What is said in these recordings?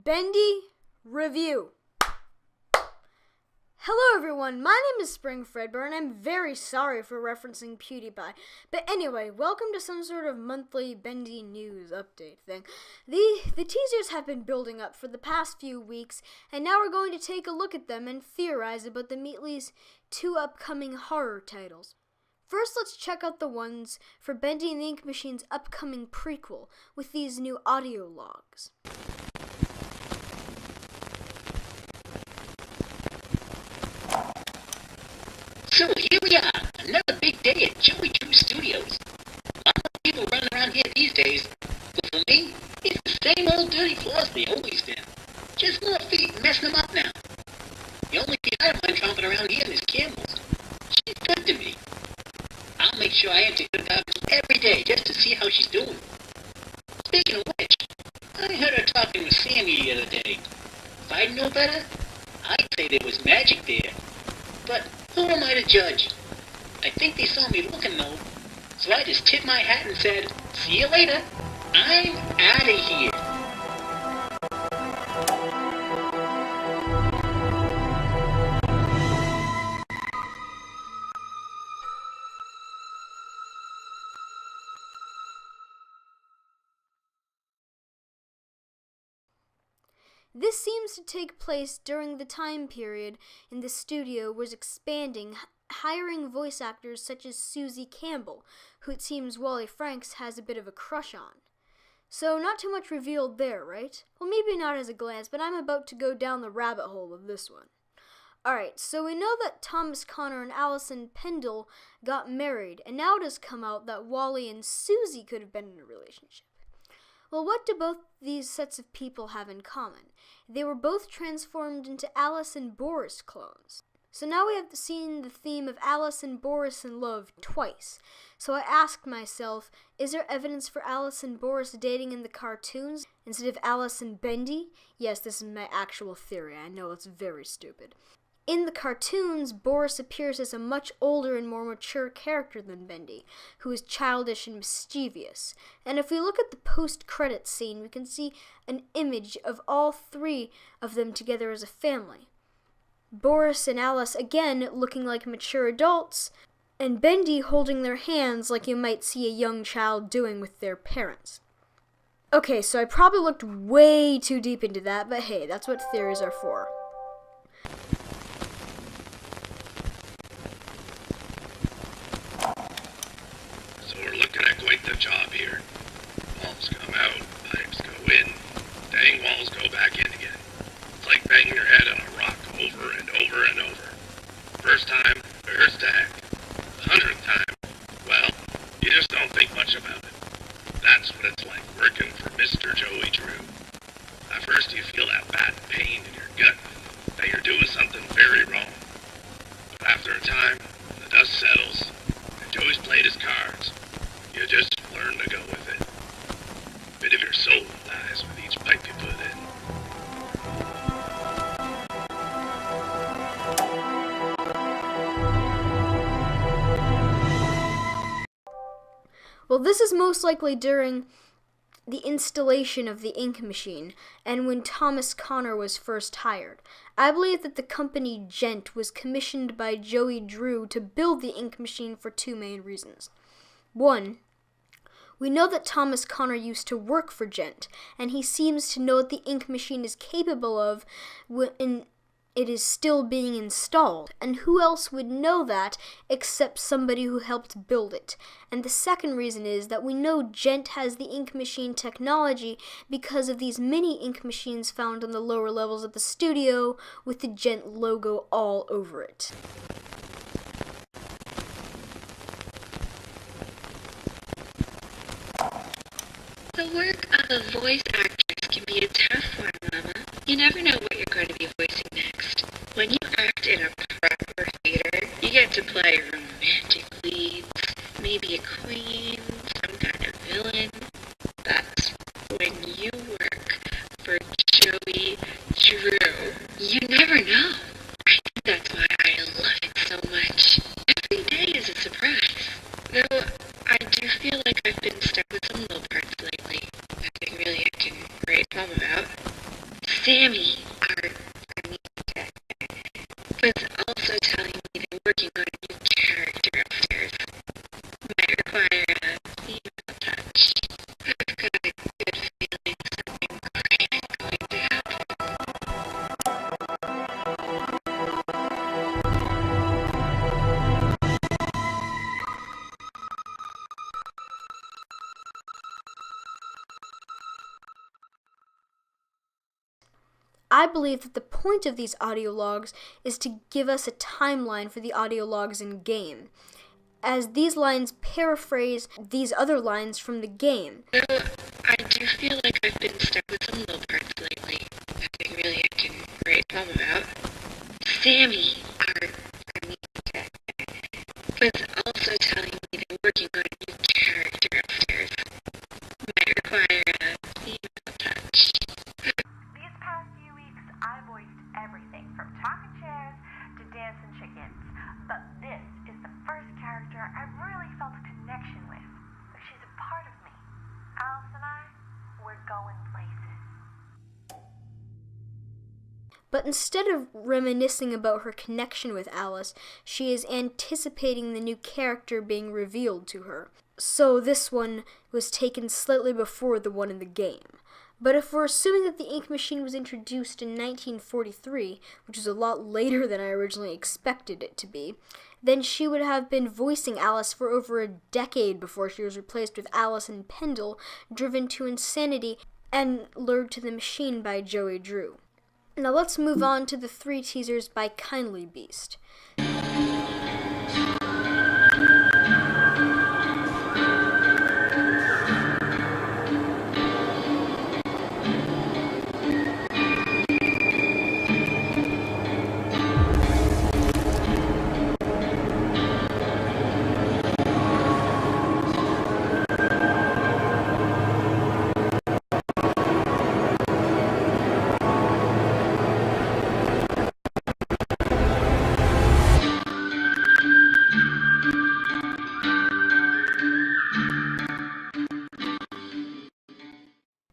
Bendy Review. Hello everyone, my name is Spring Fredbear and I'm very sorry for referencing PewDiePie. But anyway, welcome to some sort of monthly Bendy news update thing. The teasers have been building up for the past few weeks, and now we're going to take a look at them and theorize about the Meatly's two upcoming horror titles. First, let's check out the ones for Bendy and the Ink Machine's upcoming prequel with these new audio logs. So here we are, another big day at Joey Drew Studios. A lot of people running around here these days, but for me, it's the same old dirty floors they always been. Just more feet messing them up now. The only kid I mind tromping around here is Campbell's. She's good to me. I'll make sure I empty her garbage every day just to see how she's doing. Speaking of which, I heard her talking with Sammy the other day. If I'd know better, I'd say there was magic there. But who am I to judge? I think they saw me looking though, so I just tipped my hat and said, "See you later. I'm out of here." This seems to take place during the time period in the studio was expanding, hiring voice actors such as Susie Campbell, who it seems Wally Franks has a bit of a crush on. So not too much revealed there, right? Well, maybe not as a glance, but I'm about to go down the rabbit hole of this one. Alright, so we know that Thomas Connor and Allison Pendle got married, and now it has come out that Wally and Susie could have been in a relationship. Well, what do both these sets of people have in common? They were both transformed into Alice and Boris clones. So now we have seen the theme of Alice and Boris in love twice. So I asked myself, is there evidence for Alice and Boris dating in the cartoons instead of Alice and Bendy? Yes, this is my actual theory. I know it's very stupid. In the cartoons, Boris appears as a much older and more mature character than Bendy, who is childish and mischievous. And if we look at the post-credits scene, we can see an image of all three of them together as a family. Boris and Alice again looking like mature adults, and Bendy holding their hands like you might see a young child doing with their parents. Okay, so I probably looked way too deep into that, but hey, that's what theories are for. We're looking at quite the job here. Walls come out, pipes go in, dang walls go back in again. It's like banging your head on a rock over and over and over. First time, first tag. 100th time, well, you just don't think much about it. That's what it's like working for Mr. Joey Drew. At first you feel that bad pain in your gut that you're doing something very wrong. But after a time, the dust settles, and Joey's played his cards. You just learn to go with it. A bit of your soul dies with each pipe you put in. Well, this is most likely during the installation of the ink machine and when Thomas Connor was first hired. I believe that the company Gent was commissioned by Joey Drew to build the ink machine for two main reasons. One, we know that Thomas Connor used to work for Gent, and he seems to know what the ink machine is capable of when it is still being installed. And who else would know that except somebody who helped build it? And the second reason is that we know Gent has the ink machine technology because of these mini ink machines found on the lower levels of the studio with the Gent logo all over it. The work of a voice actress can be a tough one, Mama. You never know what you're going to be voicing next. When you act in a proper theater, you get to play romantic leads, maybe a queen, some kind of villain. That's when you work for Joey Drew. You never know. I think that's why I love it so much. Every day is a surprise. Though I do feel like I've been stuck with some low parts lately. Nothing really I can write home about. Sammy, our music director, was also telling me they're working on a new character upstairs. Might require a female touch. I've got a good feeling something great is going to happen. I believe that the point of these audio logs is to give us a timeline for the audio logs in game, as these lines paraphrase these other lines from the game. Though I do feel like I've been stuck with some low parts lately. Nothing really I can write home about. Sammy, our music director, was also telling me they're working on a new character upstairs. Might require a female touch. These past few weeks, I voiced everything from talking chairs to dancing chickens. But this is the first character I really felt a connection with. She's a part of me. Alice and I, we're going places. But instead of reminiscing about her connection with Alice, she is anticipating the new character being revealed to her. So this one was taken slightly before the one in the game. But if we're assuming that the ink machine was introduced in 1943, which is a lot later than I originally expected it to be, then she would have been voicing Alice for over a decade before she was replaced with Alison Pendle, driven to insanity and lured to the machine by Joey Drew. Now let's move on to the 3 teasers by Kindly Beast.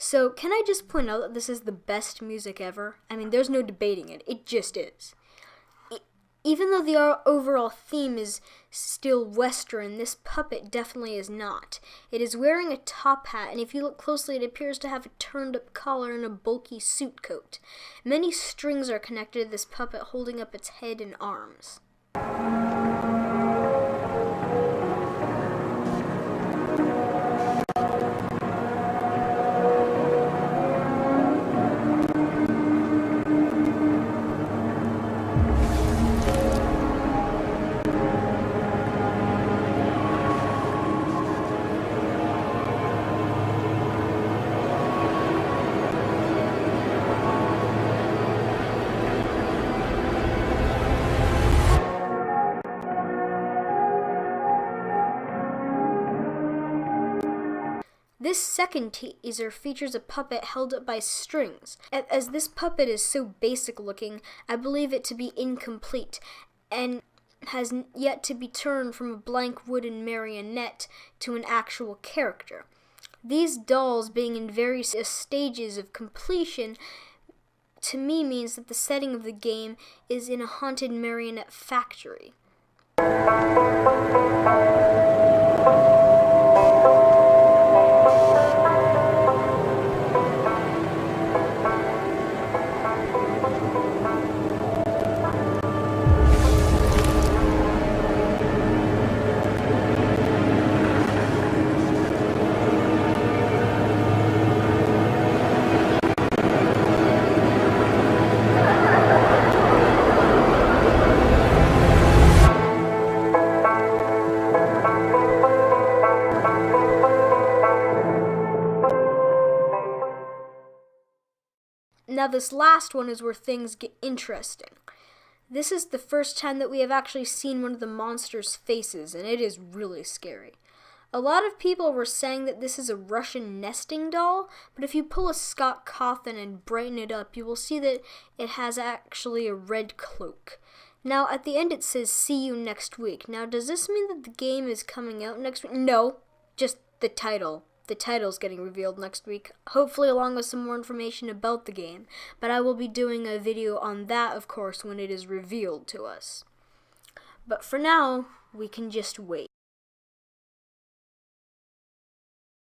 So, can I just point out that this is the best music ever? I mean, there's no debating it. It just is. Even though the overall theme is still Western, this puppet definitely is not. It is wearing a top hat, and if you look closely, it appears to have a turned-up collar and a bulky suit coat. Many strings are connected to this puppet, holding up its head and arms. This second teaser features a puppet held up by strings. As this puppet is so basic looking, I believe it to be incomplete, and has yet to be turned from a blank wooden marionette to an actual character. These dolls being in various stages of completion to me means that the setting of the game is in a haunted marionette factory. Now this last one is where things get interesting. This is the first time that we have actually seen one of the monster's faces, and it is really scary. A lot of people were saying that this is a Russian nesting doll, but if you pull a Scott Cawthon and brighten it up, you will see that it has actually a red cloak. Now at the end it says, "See you next week." Now does this mean that the game is coming out next week? No, just the title the title's getting revealed next week, hopefully along with some more information about the game. But I will be doing a video on that, of course, when it is revealed to us. But for now, we can just wait.